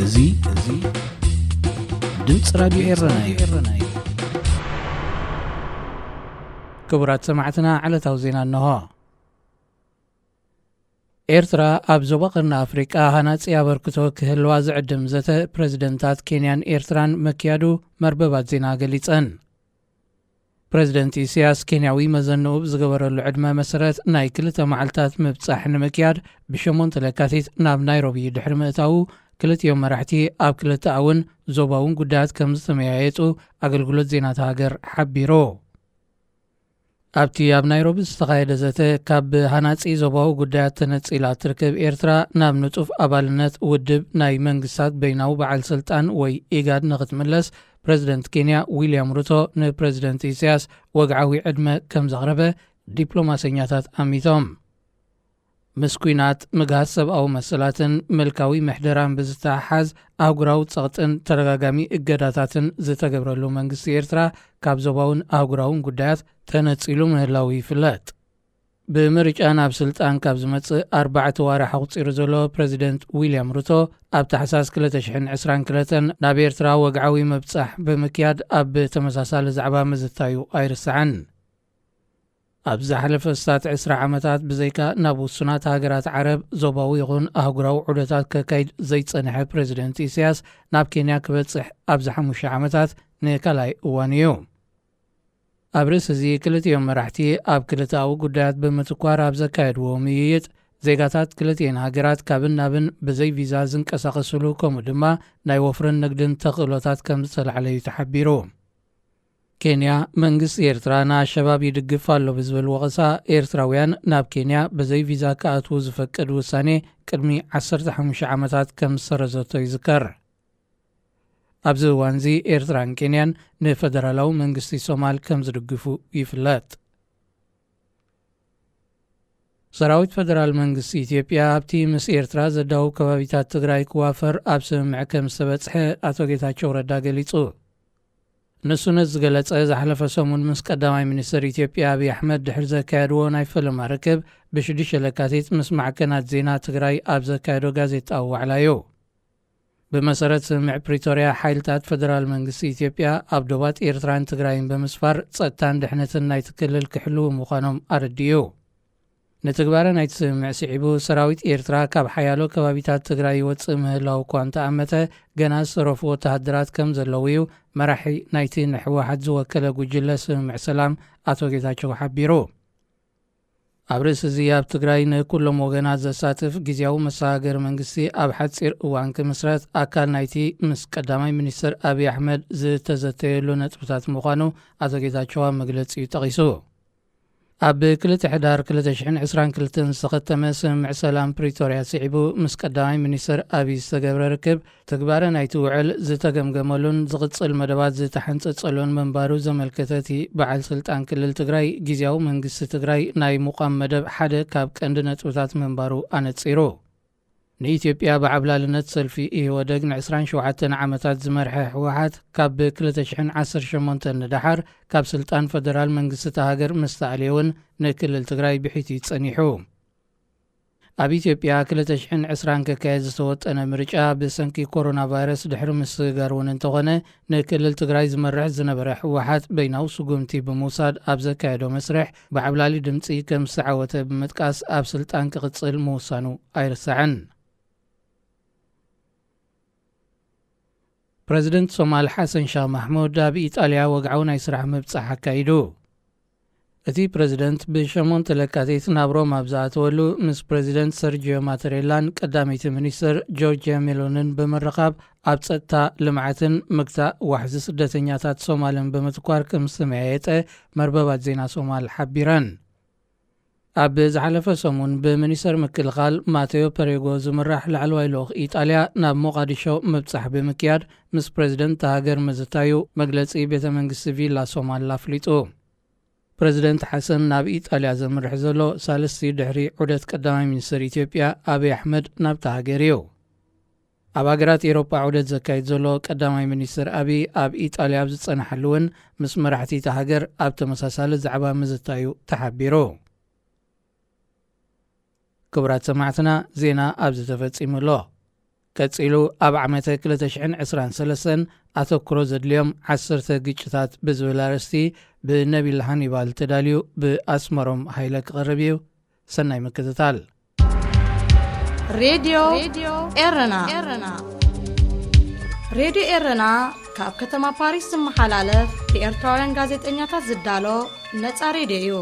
እዙይ ድምጽ ራዲዮ ኤረናይ ክቡራት ሰማዕትና ዓለታዊ ዜና እንሆ። ኤርትራ ኣብ ዞባ ቀርኒ ኣፍሪቃ ሃናፂ ኣበርክቶ ክህልዋ ዝዕድም ዘተ ፕረዚደንታት ኬንያን ኤርትራን መክያዱ መርበባት ዜና ገሊጸን። ፕረዚደንት ኢሳያስ ኬንያዊ መዘንኡ ብዝገበረሉ ዕድመ መሰረት ናይ 2 መዓልታት ምብጻሕ ንምክያድ ብ8 ለካቲት ናብ ናይሮቢ ድሕሪ ምእታው ክልቲኦም መራሕቲ ኣብ ክልተ እውን ዞባውን ጉዳያት ከም ዝተመያየጡ ኣገልግሎት ዜናት ሃገር ሓቢሩ። ኣብቲ ኣብ ናይሮቢ ዝተኻየደ ዘተ ካብ ሃናፂ ዞባዊ ጉዳያት ተነጺላ ትርከብ ኤርትራ ናብ ንጡፍ ኣባልነት ውድብ ናይ መንግስታት በይናዊ በዓል ስልጣን ወይ ኢጋድ ንኽትምለስ ፕረዚደንት ኬንያ ዊልያም ሩቶ ንፕረዚደንት ኢሳያስ ወግዓዊ ዕድመ ከም ዘቕረበ ዲፕሎማሰኛታት ኣሚቶም። ምስ ኩናት ምግሃዝ ሰብኣዊ መሰላትን መልካዊ ምሕደራን ብዝተሓሓዝ ኣህጉራዊ ጸቕጥን ተደጋጋሚ እገዳታትን ዝተገብረሉ መንግስቲ ኤርትራ ካብ ዞባውን ኣህጉራውን ጉዳያት ተነጺሉ ምህላዊ ይፍለጥ። ብምርጫ ናብ ስልጣን ካብ ዝመጽእ 4 ዋርሕ ኣቝፂሩ ዘሎ ፕረዚደንት ዊልያም ሩቶ ኣብ ታሕሳስ 2022 ናብ ኤርትራ ወግዓዊ መብጻሕ ብምክያድ ኣብ ተመሳሳሊ ዛዕባ ምዝታዩ ኣይርስዓን። ኣብ ዝሓለፈ 20 ዓመታት ብዘይካ ናብ ውሱናት ሃገራት ዓረብ ዞባዊ ይኹን ኣህጉራዊ ዑደታት ከካይድ ዘይጸንሐ ፕረዚደንት ኢሳያስ ናብ ኬንያ ክበጽሕ ኣብ ዝ5 ዓመታት ንካልኣይ እዋን እዩ። ኣብ ርእሲ እዚ ክልቲኦም መራሕቲ ኣብ ክልተኣዊ ጉዳያት ብምትኳር ኣብ ዘካየድዎ ምይይጥ ዜጋታት ክልቲአን ሃገራት ካብን ናብን ብዘይ ቪዛ ዝንቀሳቐስሉ ከምኡ ድማ ናይ ወፍርን ንግድን ተኽእሎታት ከም ዝተላዕለ እዩ ተሓቢሩ። ኬንያ መንግስቲ ኤርትራ ንኣሸባብ ይድግፍ ኣሎ ብዝብል ወቐሳ ኤርትራውያን ናብ ኬንያ ብዘይ ቪዛ ክኣትዉ ዝፈቅድ ውሳኔ ቅድሚ 15 ዓመታት ከም ዝሰረዘቶ ይዝከር። ኣብዚ እዋን እዚ ኤርትራን ኬንያን ንፌደራላዊ መንግስቲ ሶማል ከም ዝድግፉ ይፍለጥ። ሰራዊት ፌደራል መንግስቲ ኢትዮጵያ ኣብቲ ምስ ኤርትራ ዘዳው ከባቢታት ትግራይ ክዋፈር ኣብ ስምምዕ ከም ዝተበጽሐ ኣቶ ጌታቸው ረዳ ገሊጹ። ንሱ ነዚ ዝገለጸ ዝሓለፈ ሰሙን ምስ ቀዳማይ ሚኒስትር ኢትዮጵያ ኣብይ ኣሕመድ ድሕሪ ዘካየድዎ ናይ ፈለማ ርክብ ብ6 ለካቲት ምስ ማዕከናት ዜና ትግራይ ኣብ ዘካየዶ ጋዜጣዊ ዋዕላ እዩ። ብመሰረት ስምምዕ ፕሪቶርያ ሓይልታት ፌደራል መንግስቲ ኢትዮጵያ ኣብ ዶባት ኤርትራን ትግራይን ብምስፋር ጸጥታን ድሕነትን ናይቲ ክልል ክሕልው ምዃኖም ኣረዲዩ። ንትግባረ ናይቲ ስምምዕ ስዒቡ ሰራዊት ኤርትራ ካብ ሓያሎ ከባቢታት ትግራይ ይወፅእ ምህላው እኳ እንተኣመተ ገና ዝተረፉ ወተሃደራት ከም ዘለዉ እዩ መራሒ ናይቲ ንሕወሓት ዝወከለ ጉጅለ ስምምዕ ሰላም ኣቶ ጌታቸው ሓቢሩ። ኣብ ርእሲ እዚ ኣብ ትግራይ ንኩሎም ወገናት ዘሳትፍ ግዜያዊ መሰጋገሪ መንግስቲ ኣብ ሓፂር እዋን ክምስረት ኣካል ናይቲ ምስ ቀዳማይ ሚኒስትር ኣብይ ኣሕመድ ዝተዘተየሉ ነጥብታት ምዃኑ ኣቶ ጌታቸው ኣብ መግለጺኡ ጠቒሱ። ኣብ 2 ሕዳር 2022 ዝተኸተመ ስምምዕ ሰላም ፕሪቶርያ ስዒቡ ምስ ቀዳማይ ሚኒስትር ኣብይ ዝተገብረ ርክብ ተግባረ ናይቲ ውዕል ዝተገምገመሉን ዝቕጽል መደባት ዝተሓንጸጸሉን መንባሩ ዘመልከተቲ በዓል ስልጣን ክልል ትግራይ ግዜያዊ መንግስቲ ትግራይ ናይ ሙቓም መደብ ሓደ ካብ ቀንዲ ነጥብታት መንባሩ ኣነጺሩ። ንኢትዮጵያ ብዓብላልነት ሰልፊ ኢህወደግ ን27 ዓመታት ዝመርሐ ሕወሓት ካብ 2018 ንዳሓር ካብ ስልጣን ፌደራል መንግስቲ ሃገር ምስተኣልየውን ንክልል ትግራይ ብሒቲ ጸኒሑ። ኣብ ኢትዮጵያ 2020 ከካየድ ዝተወጠነ ምርጫ ብሰንኪ ኮሮና ቫይረስ ድሕሪ ምስጋር እውን እንተኾነ ንክልል ትግራይ ዝመርሕ ዝነበረ ሕወሓት በይናዊ ስጉምቲ ብምውሳድ ኣብ ዘካየዶ መስርሕ ብዓብላሊ ድምፂ ከም ዝተዓወተ ብምጥቃስ ኣብ ስልጣን ክቕጽል ምውሳኑ ኣይርስዓን። ፕረዚደንት ሶማል ሓሰን ሻህ ማሕሙድ ኣብ ኢጣልያ ወግዓዊ ናይ ስራሕ ምብጻሕ ኣካይዱ። እቲ ፕረዚደንት ብ8 ለካቲት ናብ ሮም ኣብ ዝኣተወሉ ምስ ፕረዚደንት ሰርጂዮ ማተሬላን ቀዳመይቲ ሚኒስትር ጆርጅያ ሜሎንን ብምርኻብ ኣብ ጸጥታ ልምዓትን ምግታእ ዋሕዚ ስደተኛታት ሶማልን ብምትኳር ከም ዝተመያየጠ መርበባት ዜና ሶማል ሓቢረን። ኣብ ዝሓለፈ ሰሙን ብሚኒስተር ምክልኻል ማቴዮ ፐሬጎ ዝምራሕ ላዕለዋይ ልኡኽ ኢጣልያ ናብ ሞቃዲሾ ምብጻሕ ብምክያድ ምስ ፕረዚደንት ሃገር ምዝታዩ መግለጺ ቤተ መንግስቲ ቪላ ሶማል ኣፍሊጡ። ፕረዚደንት ሓሰን ናብ ኢጣልያ ዘምርሕ ዘሎ ሳለስቲ ድሕሪ ዑደት ቀዳማይ ሚኒስትር ኢትዮጵያ ኣብይ ኣሕመድ ናብቲ ሃገር እዩ። ኣብ ሃገራት ኤሮጳ ዑደት ዘካይድ ዘሎ ቀዳማይ ሚኒስትር ኣብይ ኣብ ኢጣልያ ኣብ ዝጸንሐሉ እውን ምስ መራሕቲ እቲ ሃገር ኣብ ተመሳሳሊ ዛዕባ ምዝታዩ ተሓቢሩ። ክቡራት ሰማዕትና ዜና ኣብዚ ተፈጺሙ ኣሎ። ቀፂሉ ኣብ ዓመተ 2023 ኣተኩሮ ዘድልዮም 10 ግጭታት ብዝብል ኣርእስቲ ብነቢል ሃኒባል ተዳልዩ ብኣስመሮም ሃይለ ክቐርብ እዩ። ሰናይ ምክትታል። ሬድዮ ኤረና ሬድዮ ኤረና ካብ ከተማ ፓሪስ ዝመሓላለፍ ብኤርትራውያን ጋዜጠኛታት ዝዳሎ ነፃ ሬድዮ እዩ።